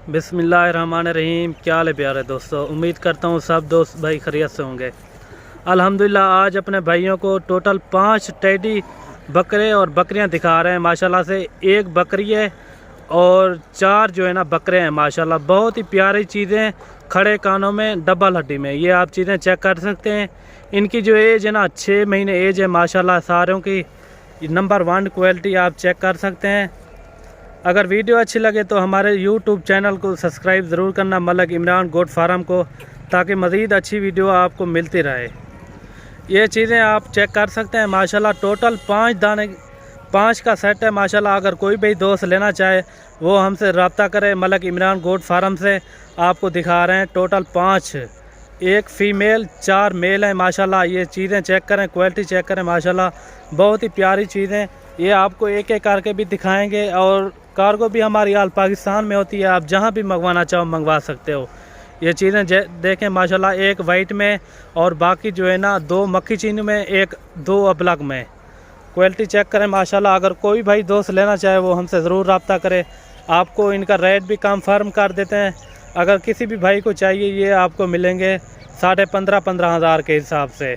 बिस्मिल्लाहिर्रहमानिर्रहीम। क्या हाल है प्यारे दोस्तों, उम्मीद करता हूँ सब दोस्त भाई खैरियत से होंगे। अल्हम्दुलिल्लाह आज अपने भाइयों को टोटल 5 टेडी बकरे और बकरियाँ दिखा रहे हैं। माशाल्लाह से एक बकरी है और 4 जो है ना बकरे हैं। माशाल्लाह बहुत ही प्यारी चीज़ें, खड़े कानों में, डबल हड्डी में, ये आप चीज़ें चेक कर सकते हैं। इनकी जो एज है ना 6 महीने एज है। माशाल्लाह सारों की नंबर 1 क्वालिटी आप चेक कर सकते हैं। अगर वीडियो अच्छी लगे तो हमारे YouTube चैनल को सब्सक्राइब ज़रूर करना, मलक इमरान गोट फार्म को, ताकि मज़ीद अच्छी वीडियो आपको मिलती रहे। ये चीज़ें आप चेक कर सकते हैं। माशाल्लाह टोटल 5 दाने, 5 का सेट है। माशाल्लाह अगर कोई भी दोस्त लेना चाहे वो हमसे रब्ता करे। मलक इमरान गोट फार्म से आपको दिखा रहे हैं टोटल 5, एक फ़ीमेल 4 मेल हैं। माशाल्लाह ये चीज़ें चेक करें, क्वालिटी चेक करें। माशाल्लाह बहुत ही प्यारी चीज़ें, ये आपको एक एक करके भी दिखाएंगे। और कार्गो भी हमारी आल पाकिस्तान में होती है, आप जहां भी मंगवाना चाहो मंगवा सकते हो। ये चीज़ें देखें माशाल्लाह, एक वाइट में और बाकी जो है ना 2 मक्खी चीनी में, 2 अबलग में। क्वालिटी चेक करें माशाल्लाह। अगर कोई भाई दोस्त लेना चाहे वो हमसे ज़रूर रब्ता करे, आपको इनका रेट भी कंफर्म कर देते हैं। अगर किसी भी भाई को चाहिए ये आपको मिलेंगे 15,500 हज़ार के हिसाब से।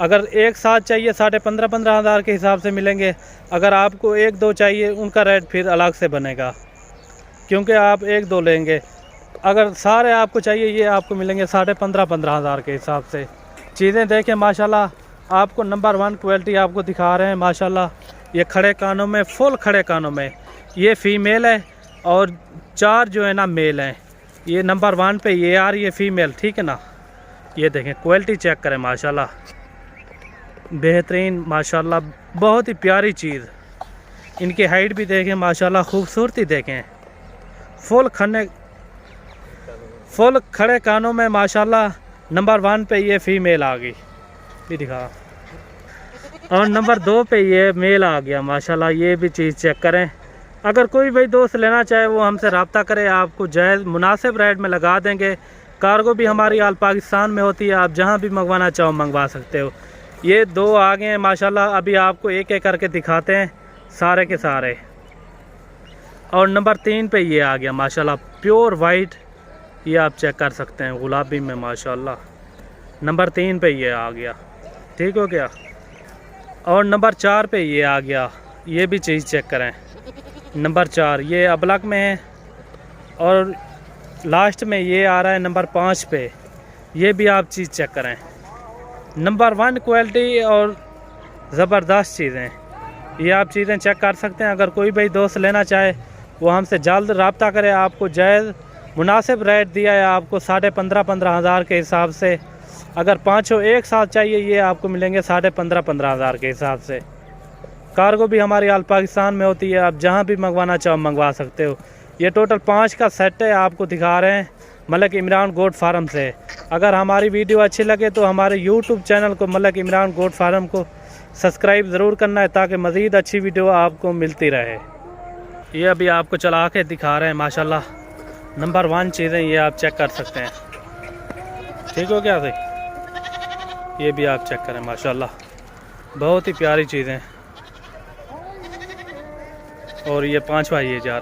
अगर एक साथ चाहिए 15,500 हज़ार के हिसाब से मिलेंगे। अगर आपको 1-2 चाहिए उनका रेट फिर अलग से बनेगा, क्योंकि आप 1-2 लेंगे। अगर सारे आपको चाहिए ये आपको मिलेंगे 15,500 हज़ार के हिसाब से। चीज़ें देखें माशाल्लाह, आपको नंबर 1 क्वालिटी आपको दिखा रहे हैं। माशाल्लाह ये खड़े कानों में, फुल खड़े कानों में, ये फ़ीमेल है और 4 जो है ना मेल हैं। ये नंबर 1 पे ये आ रही है फ़ीमेल, ठीक है ना। ये देखें क्वालिटी चेक करें माशाल्लाह, बेहतरीन माशाल्लाह, बहुत ही प्यारी चीज़। इनकी हाइट भी देखें माशाल्लाह, खूबसूरती देखें, फुल खड़े कानों में माशाल्लाह। नंबर 1 पे ये फ़ीमेल आ गई, ये दिखा, और नंबर 2 पे ये मेल आ गया माशाल्लाह। ये भी चीज़ चेक करें। अगर कोई भाई दोस्त लेना चाहे वो हमसे रब्ता करे, आपको जायज़ मुनासिब रेट में लगा देंगे। कार्गो भी हमारी आल पाकिस्तान में होती है, आप जहाँ भी मंगवाना चाहो मंगवा सकते हो। ये 2 आ गए हैं माशाल्लाह, अभी आपको एक एक करके दिखाते हैं सारे के सारे। और नंबर 3 पे ये आ गया माशाल्लाह, प्योर वाइट, ये आप चेक कर सकते हैं, गुलाबी में माशाल्लाह। नंबर 3 पे ये आ गया, ठीक हो गया। और नंबर 4 पे ये आ गया, ये भी चीज़ चेक करें। नंबर 4 ये अबलग में है। और लास्ट में ये आ रहा है नंबर 5 पे, ये भी आप चीज़ चेक करें। नंबर 1 क्वालिटी और ज़बरदस्त चीज़ें, ये आप चीज़ें चेक कर सकते हैं। अगर कोई भाई दोस्त लेना चाहे वो हमसे जल्द रब्ता करे। आपको जायज़ मुनासिब रेट दिया है आपको 15,500 हज़ार के हिसाब से। अगर 5 एक साथ चाहिए ये आपको मिलेंगे 15,500 हज़ार के हिसाब से। कार्गो भी हमारी आल पाकिस्तान में होती है, आप जहाँ भी मंगवाना चाहो मंगवा सकते हो। ये टोटल 5 का सेट है, आपको दिखा रहे हैं मलक इमरान गोट फार्म से। अगर हमारी वीडियो अच्छी लगे तो हमारे YouTube चैनल को, मलक इमरान गोट फार्म को सब्सक्राइब ज़रूर करना है, ताकि मज़ीद अच्छी वीडियो आपको मिलती रहे। ये अभी आपको चला के दिखा रहे हैं माशाल्लाह, नंबर 1 चीज़ें, ये आप चेक कर सकते हैं, ठीक हो गया भाई। ये भी आप चेक करें माशाल्लाह, बहुत ही प्यारी चीज़ें। और ये 5वां ये जा रहा है।